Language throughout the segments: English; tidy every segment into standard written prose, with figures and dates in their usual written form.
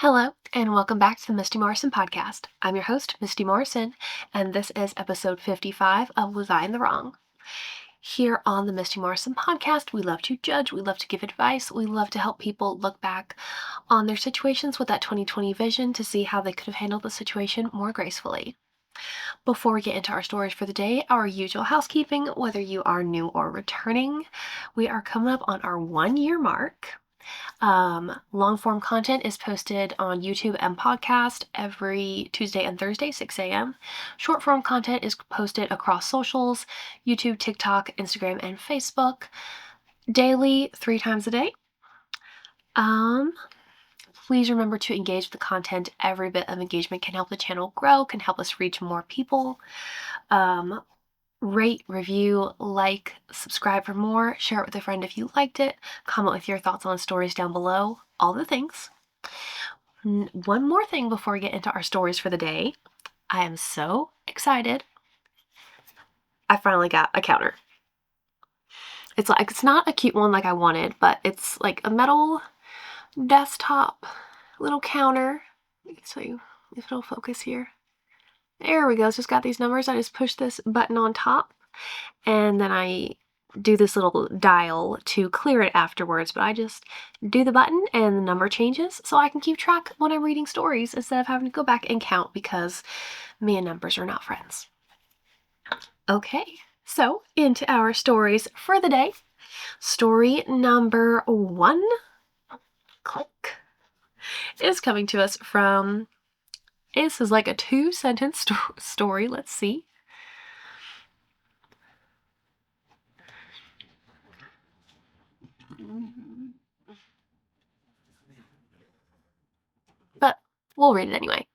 Hello, and welcome back to the Misty Morrison podcast. I'm your host, Misty Morrison, and this is episode 55 of Was I in the Wrong? Here on the Misty Morrison podcast, we love to judge, we love to give advice, we love to help people look back on their situations with that 2020 vision to see how they could have handled the situation more gracefully. Before we get into our stories for the day, our usual housekeeping, whether you are new or returning, we are coming up on our 1 year mark. Long form content is posted on YouTube and podcast every Tuesday and Thursday, 6 a.m. Short form content is posted across socials, YouTube, TikTok, Instagram, and Facebook, daily, 3 times a day. Please remember to engage with the content. Every bit of engagement can help the channel grow, can help us reach more people. Rate, review, like, subscribe for more, share it with a friend if you liked it, comment with your thoughts on stories down below, all the things. One more thing before we get into our stories for the day. I am so excited. I finally got a counter. It's not a cute one like I wanted, but it's like a metal desktop little counter. So if it'll focus here. There we go. It's just got these numbers. I just push this button on top and then I do this little dial to clear it afterwards, but I just do the button and the number changes so I can keep track when I'm reading stories instead of having to go back and count because me and numbers are not friends. Okay, so into our stories for the day. Story number 1, click, is coming to us from, this is like a 2-sentence story. Let's see. But we'll read it anyway.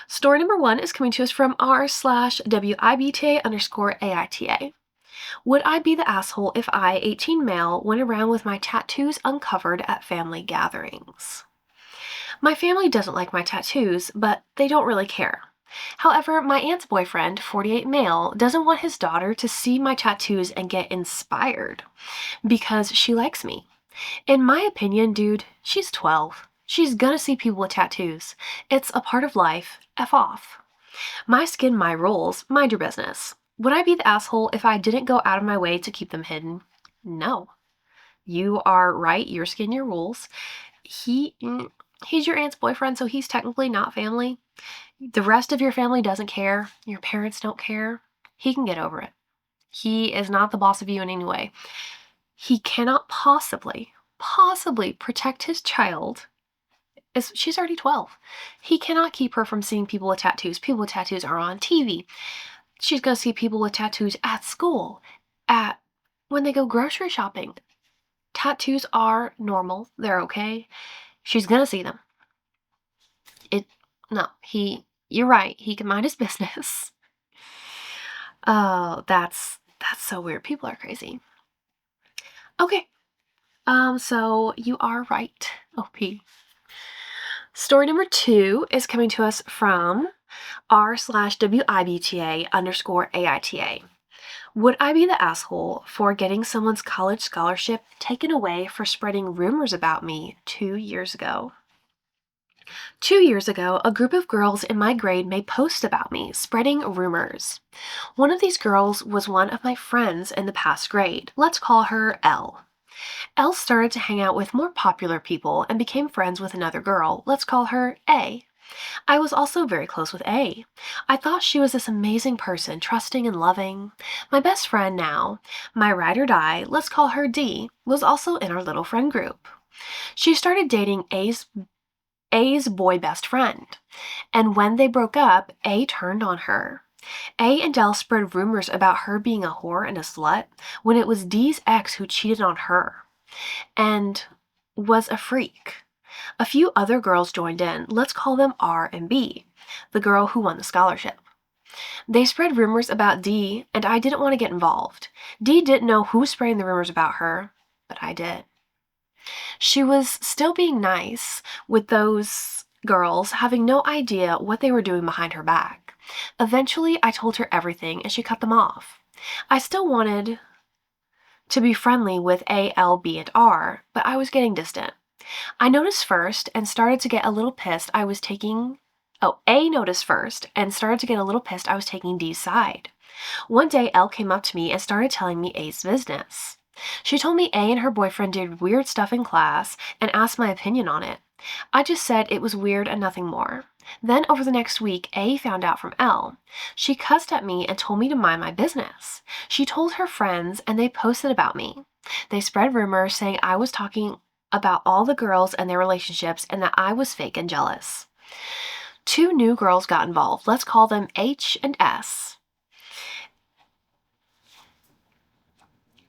Story number 1 is coming to us from r/WIBTA_AITA. Would I be the asshole if I, 18 male, went around with my tattoos uncovered at family gatherings? My family doesn't like my tattoos, but they don't really care. However, my aunt's boyfriend, 48 male, doesn't want his daughter to see my tattoos and get inspired because she likes me. In my opinion, dude, she's 12. She's gonna see people with tattoos. It's a part of life. F off. My skin, my rules. Mind your business. Would I be the asshole if I didn't go out of my way to keep them hidden? No. You are right. Your skin, your rules. He's your aunt's boyfriend, so he's technically not family. The rest of your family doesn't care. Your parents don't care. He can get over it. He is not the boss of you in any way. He cannot possibly protect his child. She's already 12. He cannot keep her from seeing people with tattoos. People with tattoos are on TV. She's going to see people with tattoos at school, when they go grocery shopping. Tattoos are normal. They're okay. She's going to see them. You're right. He can mind his business. Oh, that's so weird. People are crazy. Okay. So you are right, OP. Story number 2 is coming to us from r/WIBTA_AITA. Would I be the asshole for getting someone's college scholarship taken away for spreading rumors about me 2 years ago? 2 years ago, a group of girls in my grade made posts about me, spreading rumors. One of these girls was one of my friends in the past grade. Let's call her L. Elle started to hang out with more popular people and became friends with another girl. Let's call her A. I was also very close with A. I thought she was this amazing person, trusting and loving. My best friend now, my ride or die, let's call her D, was also in our little friend group. She started dating A's boy best friend, and when they broke up, A turned on her. A and L spread rumors about her being a whore and a slut when it was D's ex who cheated on her and was a freak. A few other girls joined in. Let's call them R and B, the girl who won the scholarship. They spread rumors about D, and I didn't want to get involved. D didn't know who was spreading the rumors about her, but I did. She was still being nice with those girls, having no idea what they were doing behind her back. Eventually, I told her everything, and she cut them off. I still wanted to be friendly with A, L, B, and R, but I was getting distant. I noticed first and started to get a little pissed I was taking. Oh, A noticed first and started to get a little pissed I was taking D's side. One day, L came up to me and started telling me A's business. She told me A and her boyfriend did weird stuff in class and asked my opinion on it. I just said it was weird and nothing more. Then, over the next week, A found out from L. She cussed at me and told me to mind my business. She told her friends and they posted about me. They spread rumors saying I was talking about all the girls and their relationships and that I was fake and jealous. Two new girls got involved. Let's call them H and S.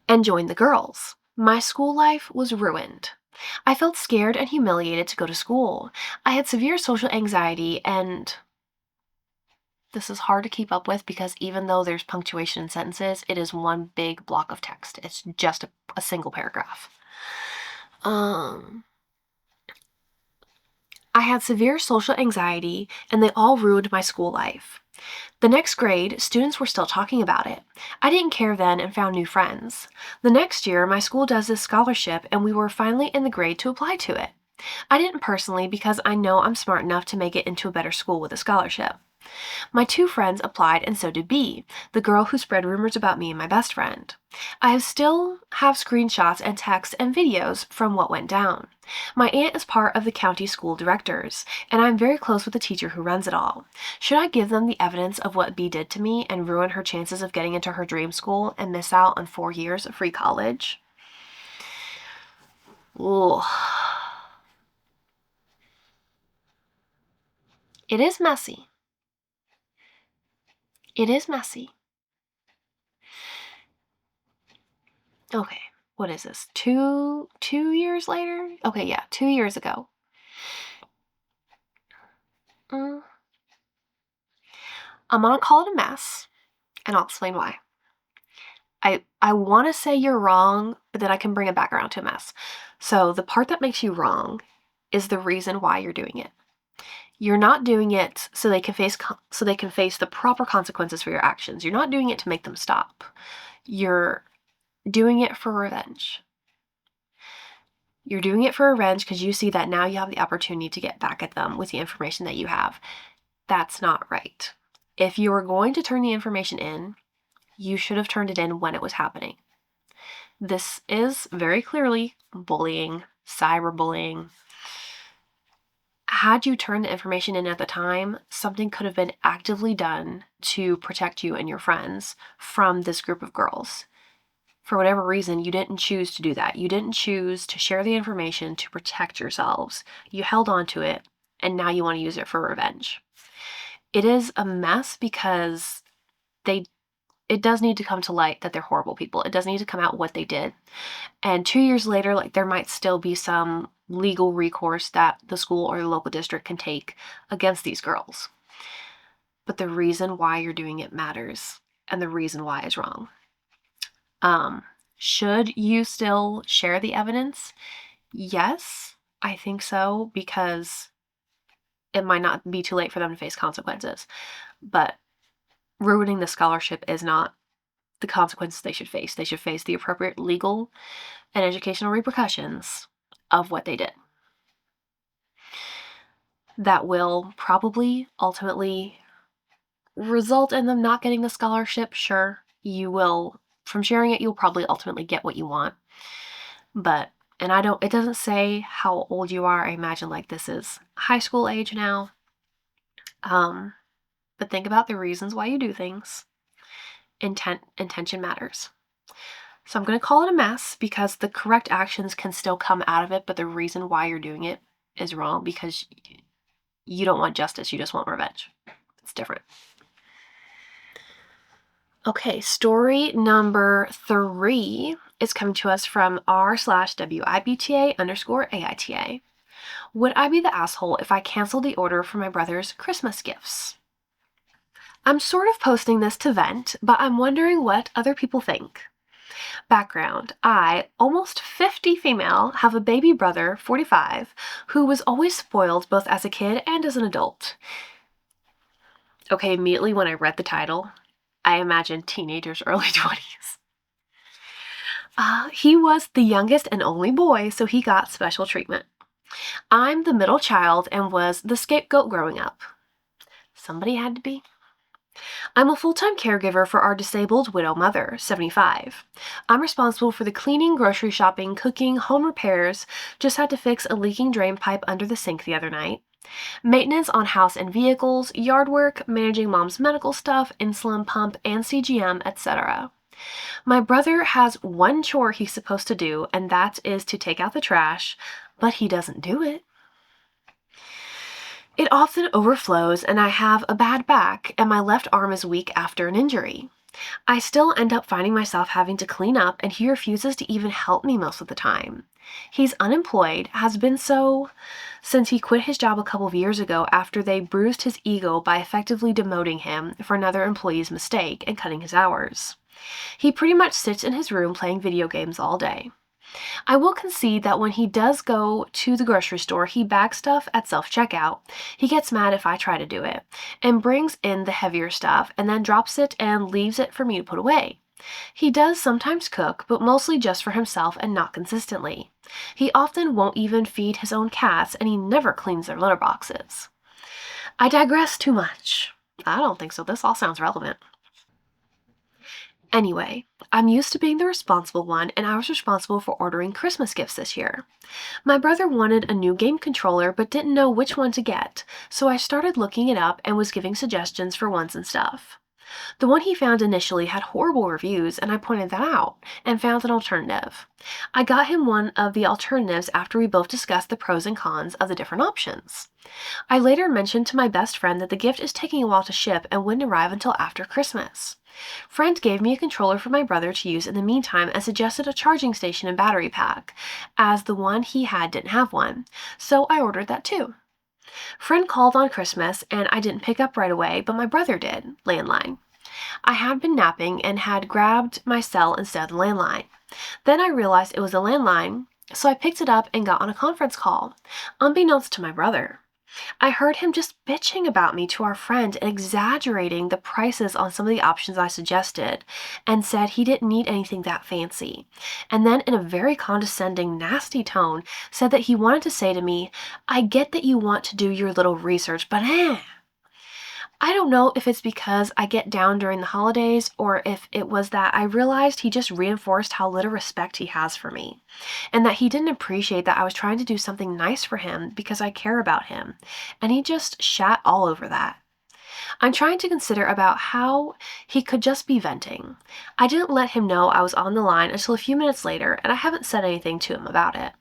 And joined the girls. My school life was ruined. I felt scared and humiliated to go to school. I had severe social anxiety, and this is hard to keep up with because even though there's punctuation in sentences, it is one big block of text. It's just a single paragraph. I had severe social anxiety, and they all ruined my school life. The next grade, students were still talking about it. I didn't care then and found new friends. The next year, my school does this scholarship, and we were finally in the grade to apply to it. I didn't personally because I know I'm smart enough to make it into a better school with a scholarship. My two friends applied, and so did B, the girl who spread rumors about me and my best friend. I still have screenshots and texts and videos from what went down. My aunt is part of the county school directors, and I'm very close with the teacher who runs it all. Should I give them the evidence of what B did to me and ruin her chances of getting into her dream school and miss out on 4 years of free college? Ooh. It is messy. It is messy. Okay, what is this? Two years later? Okay, yeah, 2 years ago. I'm gonna call it a mess, and I'll explain why. I want to say you're wrong, but then I can bring it back around to a mess. So the part that makes you wrong is the reason why you're doing it. You're not doing it so they can face the proper consequences for your actions. You're not doing it to make them stop. You're doing it for revenge. You're doing it for revenge because you see that now you have the opportunity to get back at them with the information that you have. That's not right. If you were going to turn the information in, you should have turned it in when it was happening. This is very clearly bullying, cyberbullying. Had you turned the information in at the time, something could have been actively done to protect you and your friends from this group of girls. For whatever reason, you didn't choose to do that. You didn't choose to share the information to protect yourselves. You held on to it, and now you want to use it for revenge. It is a mess because it does need to come to light that they're horrible people. It does need to come out what they did. And 2 years later, there might still be some legal recourse that the school or the local district can take against these girls. But the reason why you're doing it matters, and the reason why is wrong. Should you still share the evidence? Yes, I think so, because it might not be too late for them to face consequences. But ruining the scholarship is not the consequences they should face. They should face the appropriate legal and educational repercussions of what they did. That will probably ultimately result in them not getting the scholarship. Sure, you will. From sharing it, you'll probably ultimately get what you want. But, it doesn't say how old you are. I imagine this is high school age now. But think about the reasons why you do things. Intention matters. So I'm going to call it a mess because the correct actions can still come out of it, but the reason why you're doing it is wrong because you don't want justice. You just want revenge. It's different. Okay, story number 3 is coming to us from r/WIBTA_AITA. Would I be the asshole if I canceled the order for my brother's Christmas gifts? I'm sort of posting this to vent, but I'm wondering what other people think. Background: I, almost 50 female, have a baby brother, 45, who was always spoiled both as a kid and as an adult. Okay, immediately when I read the title, I imagined teenagers, early 20s. He was the youngest and only boy, so he got special treatment. I'm the middle child and was the scapegoat growing up. Somebody had to be. I'm a full-time caregiver for our disabled widow mother, 75. I'm responsible for the cleaning, grocery shopping, cooking, home repairs, just had to fix a leaking drain pipe under the sink the other night, maintenance on house and vehicles, yard work, managing mom's medical stuff, insulin pump, and CGM, etc. My brother has one chore he's supposed to do, and that is to take out the trash, but he doesn't do it. It often overflows, and I have a bad back, and my left arm is weak after an injury. I still end up finding myself having to clean up, and he refuses to even help me most of the time. He's unemployed, has been so since he quit his job a couple of years ago after they bruised his ego by effectively demoting him for another employee's mistake and cutting his hours. He pretty much sits in his room playing video games all day. I will concede that when he does go to the grocery store, he bags stuff at self-checkout. He gets mad if I try to do it, and brings in the heavier stuff, and then drops it and leaves it for me to put away. He does sometimes cook, but mostly just for himself and not consistently. He often won't even feed his own cats, and he never cleans their litter boxes. I digress too much. I don't think so. This all sounds relevant. Anyway, I'm used to being the responsible one, and I was responsible for ordering Christmas gifts this year. My brother wanted a new game controller but didn't know which one to get, so I started looking it up and was giving suggestions for ones and stuff. The one he found initially had horrible reviews, and I pointed that out and found an alternative. I got him one of the alternatives after we both discussed the pros and cons of the different options. I later mentioned to my best friend that the gift is taking a while to ship and wouldn't arrive until after Christmas. Friend gave me a controller for my brother to use in the meantime and suggested a charging station and battery pack, as the one he had didn't have one, so I ordered that too. Friend called on Christmas, and I didn't pick up right away, but my brother did, landline. I had been napping and had grabbed my cell instead of the landline. Then I realized it was a landline, so I picked it up and got on a conference call, unbeknownst to my brother. I heard him just bitching about me to our friend and exaggerating the prices on some of the options I suggested, and said he didn't need anything that fancy. And then in a very condescending, nasty tone, said that he wanted to say to me, "I get that you want to do your little research, but I don't know if it's because I get down during the holidays or if it was that I realized he just reinforced how little respect he has for me, and that he didn't appreciate that I was trying to do something nice for him because I care about him, and he just shat all over that. I'm trying to consider about how he could just be venting. I didn't let him know I was on the line until a few minutes later, and I haven't said anything to him about it.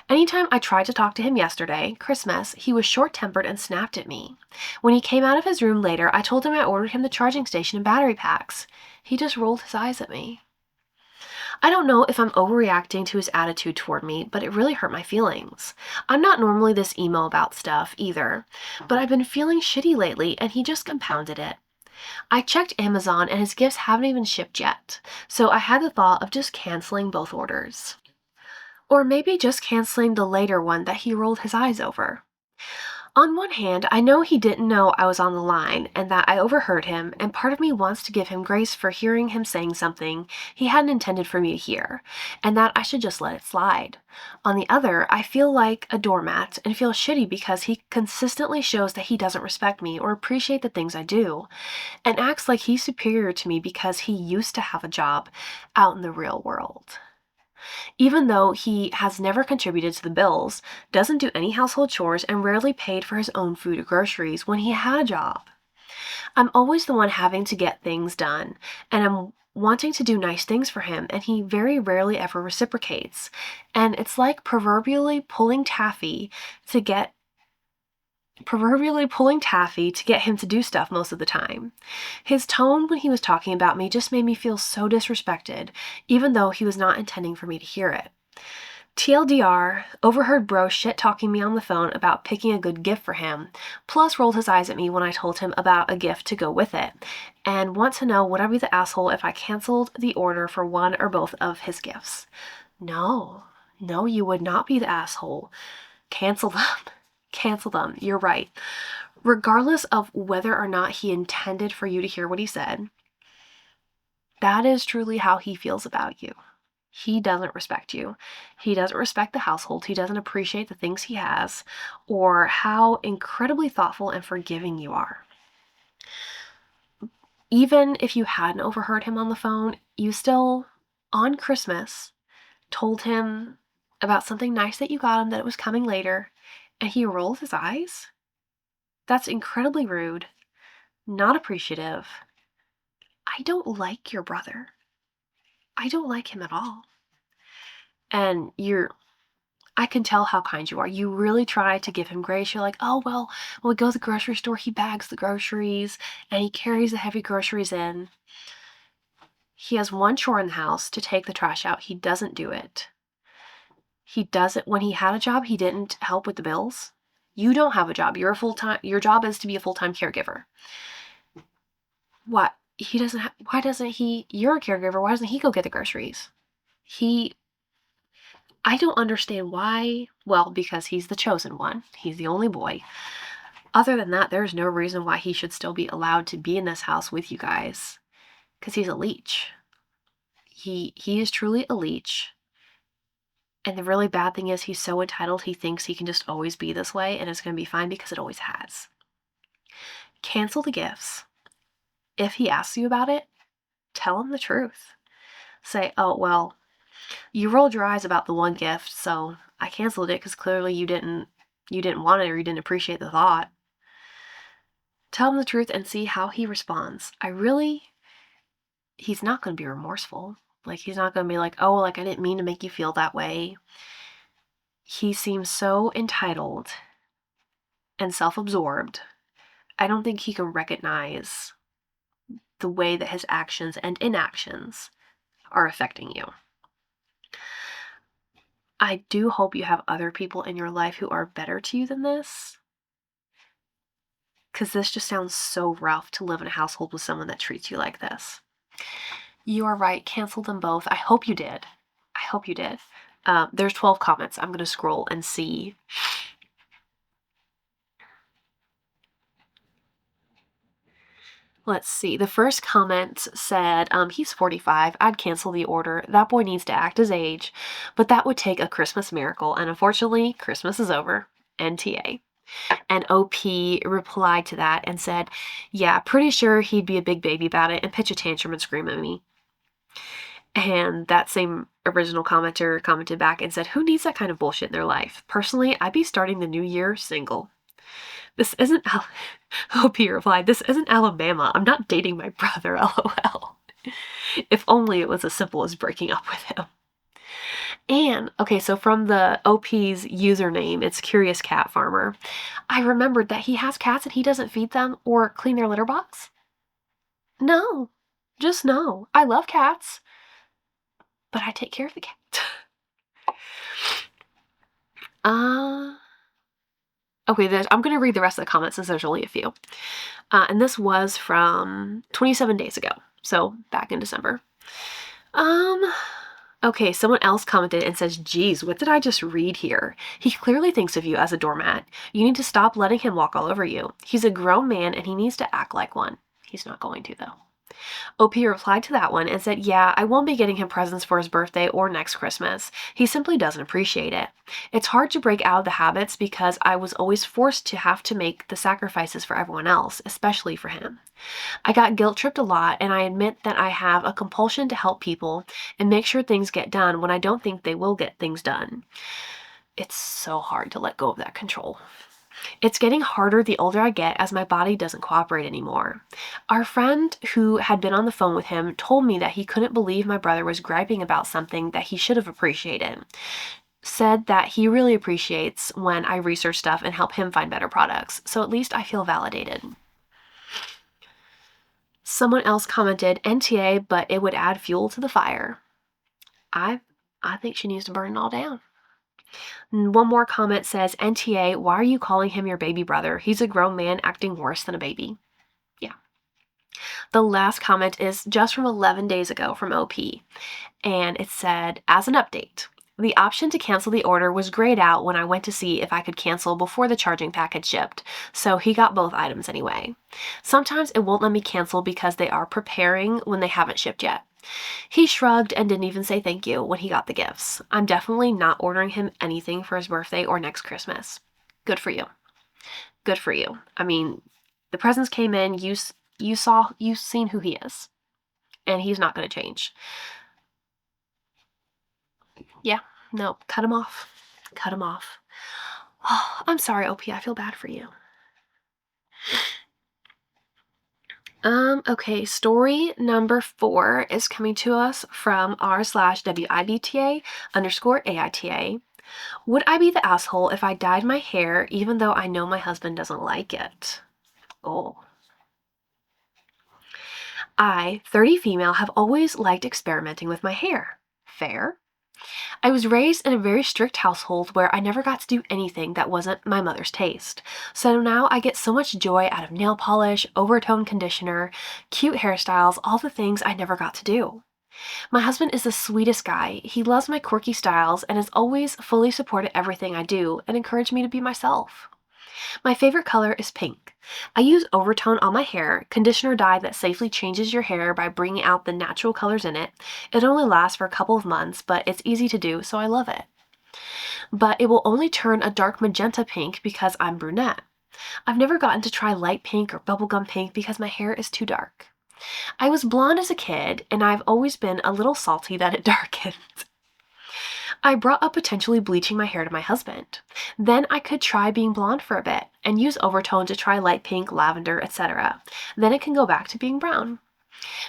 Anytime I tried to talk to him yesterday, Christmas, he was short-tempered and snapped at me. When he came out of his room later, I told him I ordered him the charging station and battery packs. He just rolled his eyes at me. I don't know if I'm overreacting to his attitude toward me, but it really hurt my feelings. I'm not normally this emo about stuff either, but I've been feeling shitty lately, and he just compounded it. I checked Amazon and his gifts haven't even shipped yet, so I had the thought of just canceling both orders. Or maybe just canceling the later one that he rolled his eyes over. On one hand, I know he didn't know I was on the line and that I overheard him, and part of me wants to give him grace for hearing him saying something he hadn't intended for me to hear, and that I should just let it slide. On the other, I feel like a doormat and feel shitty because he consistently shows that he doesn't respect me or appreciate the things I do, and acts like he's superior to me because he used to have a job out in the real world. Even though he has never contributed to the bills, doesn't do any household chores, and rarely paid for his own food or groceries when he had a job. I'm always the one having to get things done, and I'm wanting to do nice things for him, and he very rarely ever reciprocates. And it's like proverbially pulling taffy to get him to do stuff most of the time. His tone when he was talking about me just made me feel so disrespected, even though he was not intending for me to hear it. TLDR, overheard bro shit-talking me on the phone about picking a good gift for him, plus rolled his eyes at me when I told him about a gift to go with it, and want to know would I be the asshole if I canceled the order for one or both of his gifts. No, you would not be the asshole. Cancel them. Cancel them. You're right. Regardless of whether or not he intended for you to hear what he said, that is truly how he feels about you. He doesn't respect you. He doesn't respect the household. He doesn't appreciate the things he has or how incredibly thoughtful and forgiving you are. Even if you hadn't overheard him on the phone, you still, on Christmas, told him about something nice that you got him, that it was coming later, and he rolled his eyes? That's incredibly rude, not appreciative. I don't like your brother. I don't like him at all. And I can tell how kind you are. You really try to give him grace. You're like, oh, well, when we go to the grocery store, he bags the groceries and he carries the heavy groceries in. He has one chore in the house, to take the trash out. He doesn't do it. He does it when he had a job. He didn't help with the bills. You don't have a job. Your job is to be a full-time caregiver. What? Why doesn't he, you're a caregiver, why doesn't he go get the groceries? I don't understand why. Well, because he's the chosen one. He's the only boy. Other than that, there's no reason why he should still be allowed to be in this house with you guys. Because he's a leech. He is truly a leech. And the really bad thing is he's so entitled, he thinks he can just always be this way and it's going to be fine because it always has. Cancel the gifts. If he asks you about it, tell him the truth. Say, oh, well, you rolled your eyes about the one gift, so I canceled it because clearly you didn't want it or you didn't appreciate the thought. Tell him the truth and see how he responds. He's not going to be remorseful. Like, he's not going to be like, oh, like, I didn't mean to make you feel that way. He seems so entitled and self-absorbed. I don't think he can recognize the way that his actions and inactions are affecting you. I do hope you have other people in your life who are better to you than this, because this just sounds so rough to live in a household with someone that treats you like this. You are right. Cancel them both. I hope you did. There's 12 comments. I'm going to scroll and see. Let's see. The first comment said, he's 45. I'd cancel the order. That boy needs to act his age, but that would take a Christmas miracle. And unfortunately, Christmas is over. NTA. And OP replied to that and said, yeah, pretty sure he'd be a big baby about it and pitch a tantrum and scream at me. And that same original commenter commented back and said, who needs that kind of bullshit in their life? Personally, I'd be starting the new year single. This isn't, OP replied, this isn't Alabama. I'm not dating my brother, LOL. If only it was as simple as breaking up with him. And, okay, so from the OP's username, it's Curious Cat Farmer, I remembered that he has cats and he doesn't feed them or clean their litter box. No, just no. I love cats, but I take care of the cat. Okay, I'm going to read the rest of the comments since there's only a few. And this was from 27 days ago, so back in December. Okay, someone else commented and says, geez, what did I just read here? He clearly thinks of you as a doormat. You need to stop letting him walk all over you. He's a grown man and he needs to act like one. He's not going to, though. OP replied to that one and said, yeah, I won't be getting him presents for his birthday or next Christmas. He simply doesn't appreciate it. It's hard to break out of the habits because I was always forced to have to make the sacrifices for everyone else, especially for him. I got guilt-tripped a lot, and I admit that I have a compulsion to help people and make sure things get done when I don't think they will get things done. It's so hard to let go of that control. It's getting harder the older I get as my body doesn't cooperate anymore. Our friend who had been on the phone with him told me that he couldn't believe my brother was griping about something that he should have appreciated. Said that he really appreciates when I research stuff and help him find better products, so at least I feel validated. Someone else commented, NTA, but it would add fuel to the fire. I think she needs to burn it all down. One more comment says, NTA, why are you calling him your baby brother? He's a grown man acting worse than a baby. Yeah. The last comment is just from 11 days ago from OP. And it said, as an update, the option to cancel the order was grayed out when I went to see if I could cancel before the charging pack had shipped, so he got both items anyway. Sometimes it won't let me cancel because they are preparing when they haven't shipped yet. He shrugged and didn't even say thank you when he got the gifts. I'm definitely not ordering him anything for his birthday or next Christmas. Good for you. Good for you. I mean, the presents came in, you've seen who he is, and he's not going to change. Yeah, no, cut him off. Cut him off. Oh, I'm sorry, OP. I feel bad for you. Okay, story number 4 is coming to us from r/WIBTA underscore AITA. Would I be the asshole if I dyed my hair even though I know my husband doesn't like it? Oh. I, 30 female, have always liked experimenting with my hair. Fair. I was raised in a very strict household where I never got to do anything that wasn't my mother's taste. So now I get so much joy out of nail polish, overtone conditioner, cute hairstyles, all the things I never got to do. My husband is the sweetest guy. He loves my quirky styles and has always fully supported everything I do and encouraged me to be myself. My favorite color is pink. I use overtone on my hair, conditioner dye that safely changes your hair by bringing out the natural colors in it. It only lasts for a couple of months, but it's easy to do, so I love it. But it will only turn a dark magenta pink because I'm brunette. I've never gotten to try light pink or bubblegum pink because my hair is too dark. I was blonde as a kid, and I've always been a little salty that it darkened. I brought up potentially bleaching my hair to my husband. Then I could try being blonde for a bit and use overtone to try light pink, lavender, etc. Then it can go back to being brown.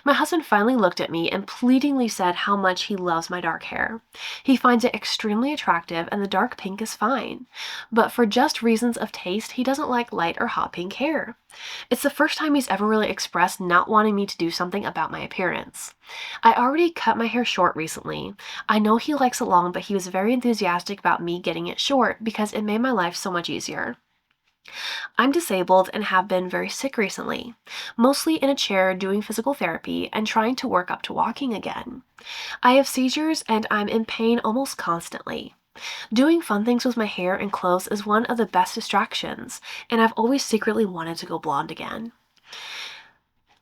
My husband finally looked at me and pleadingly said how much he loves my dark hair. He finds it extremely attractive and the dark pink is fine. But for just reasons of taste, he doesn't like light or hot pink hair. It's the first time he's ever really expressed not wanting me to do something about my appearance. I already cut my hair short recently. I know he likes it long, but he was very enthusiastic about me getting it short because it made my life so much easier. I'm disabled and have been very sick recently, mostly in a chair doing physical therapy and trying to work up to walking again. I have seizures and I'm in pain almost constantly. Doing fun things with my hair and clothes is one of the best distractions, and I've always secretly wanted to go blonde again.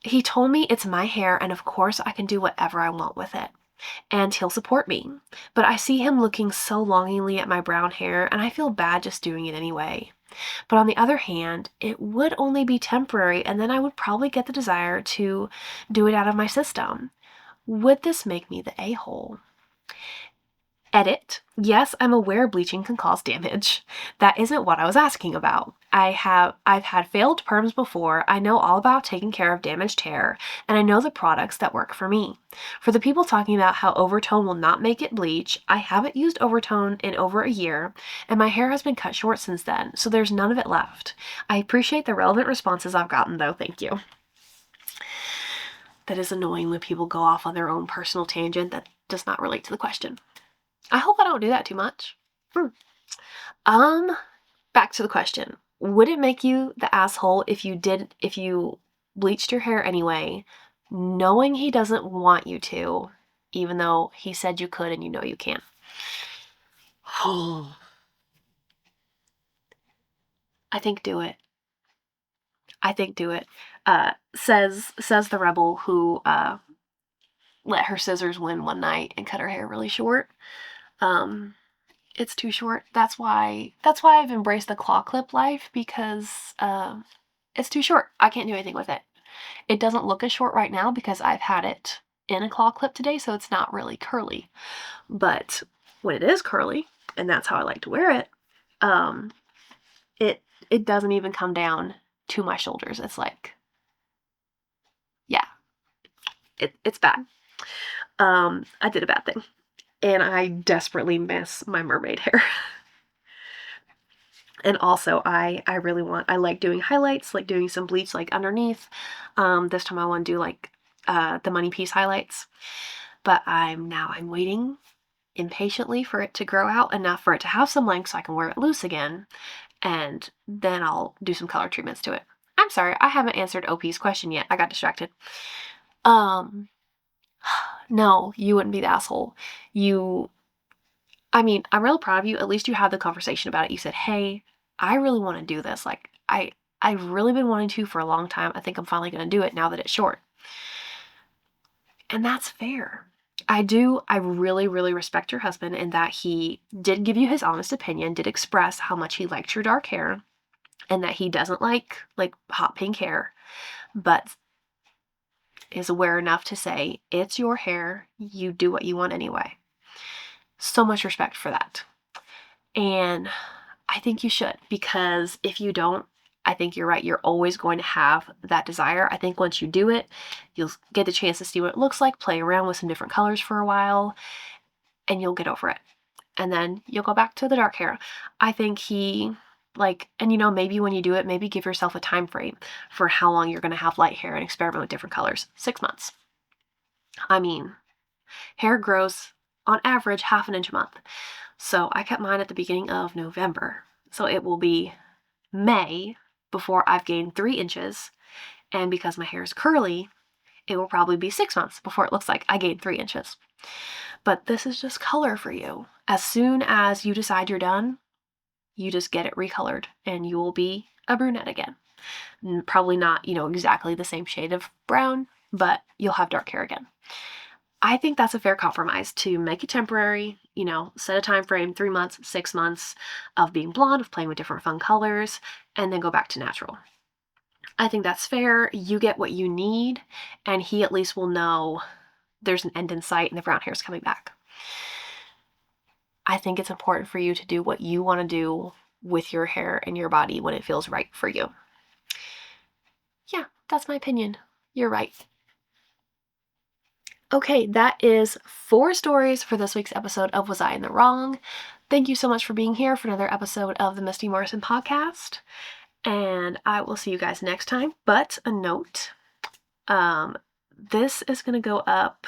He told me it's my hair and of course I can do whatever I want with it. And he'll support me. But I see him looking so longingly at my brown hair and I feel bad just doing it anyway. But on the other hand, it would only be temporary and then I would probably get the desire to do it out of my system. Would this make me the a-hole? Edit. Yes, I'm aware bleaching can cause damage. That isn't what I was asking about. I've had failed perms before. I know all about taking care of damaged hair, and I know the products that work for me. For the people talking about how overtone will not make it bleach, I haven't used overtone in over a year, and my hair has been cut short since then, so there's none of it left. I appreciate the relevant responses I've gotten though, thank you. That is annoying when people go off on their own personal tangent that does not relate to the question. I hope I don't do that too much. Back to the question. Would it make you the asshole if you bleached your hair anyway, knowing he doesn't want you to, even though he said you could and you know you can't? I think do it. I think do it. Says the rebel who let her scissors win one night and cut her hair really short. It's too short. That's why I've embraced the claw clip life, because it's too short. I can't do anything with it. It doesn't look as short right now because I've had it in a claw clip today, so it's not really curly. But when it is curly, and that's how I like to wear it, it doesn't even come down to my shoulders. It's like, yeah, it's bad. I did a bad thing. And I desperately miss my mermaid hair. And also, I like doing highlights, like doing some bleach like underneath. This time I want to do like the money piece highlights. But I'm waiting impatiently for it to grow out enough for it to have some length so I can wear it loose again. And then I'll do some color treatments to it. I'm sorry, I haven't answered OP's question yet. I got distracted. No, you wouldn't be the asshole. I'm really proud of you. At least you had the conversation about it. You said, hey, I really want to do this. Like, I've really been wanting to for a long time. I think I'm finally going to do it now that it's short. And that's fair. I really, really respect your husband in that he did give you his honest opinion, did express how much he liked your dark hair, and that he doesn't like hot pink hair, but is aware enough to say, it's your hair, you do what you want anyway. So much respect for that. And I think you should, because if you don't, I think you're right. You're always going to have that desire. I think once you do it, you'll get the chance to see what it looks like, play around with some different colors for a while, and you'll get over it. And then you'll go back to the dark hair. I think and maybe when you do it, maybe give yourself a time frame for how long you're going to have light hair and experiment with different colors. 6 months. I mean, hair grows on average half an inch a month. So I kept mine at the beginning of November. So it will be May before I've gained 3 inches. And because my hair is curly, it will probably be 6 months before it looks like I gained 3 inches. But this is just color for you. As soon as you decide you're done, you just get it recolored and you will be a brunette again. Probably not, exactly the same shade of brown, but you'll have dark hair again. I think that's a fair compromise to make it temporary, set a time frame, 3 months, 6 months of being blonde, of playing with different fun colors, and then go back to natural. I think that's fair. You get what you need, and he at least will know there's an end in sight and the brown hair is coming back. I think it's important for you to do what you want to do with your hair and your body when it feels right for you. Yeah, that's my opinion. You're right. Okay, that is 4 stories for this week's episode of Was I in the Wrong? Thank you so much for being here for another episode of the Misty Morrison podcast. And I will see you guys next time. But a note, this is going to go up.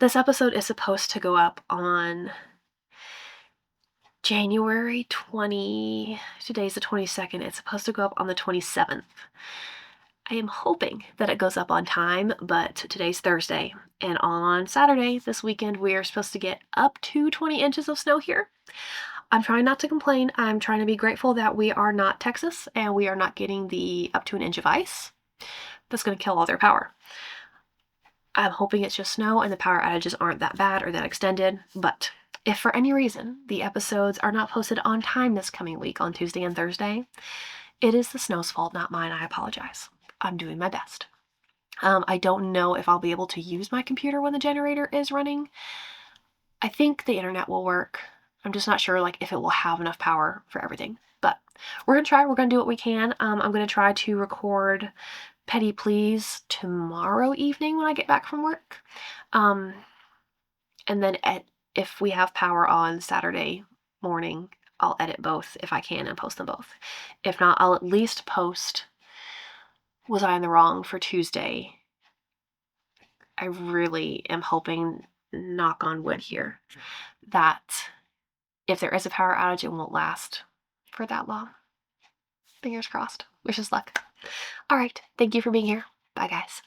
This episode is supposed to go up on January 20. Today's the 22nd. It's supposed to go up on the 27th. I am hoping that it goes up on time, but today's Thursday, and on Saturday this weekend we are supposed to get up to 20 inches of snow here. I'm trying not to complain. I'm trying to be grateful that we are not Texas and we are not getting the up to an inch of ice. That's going to kill all their power. I'm hoping it's just snow and the power outages aren't that bad or that extended, but if for any reason the episodes are not posted on time this coming week on Tuesday and Thursday, it is the snow's fault, not mine. I apologize. I'm doing my best. I don't know if I'll be able to use my computer when the generator is running. I think the internet will work. I'm just not sure if it will have enough power for everything. But we're going to try. We're going to do what we can. I'm going to try to record Petty Please tomorrow evening when I get back from work. And then if we have power on Saturday morning, I'll edit both if I can and post them both. If not, I'll at least post Was I in the Wrong for Tuesday. I really am hoping, knock on wood here, that if there is a power outage, it won't last for that long. Fingers crossed. Wish us luck. All right. Thank you for being here. Bye, guys.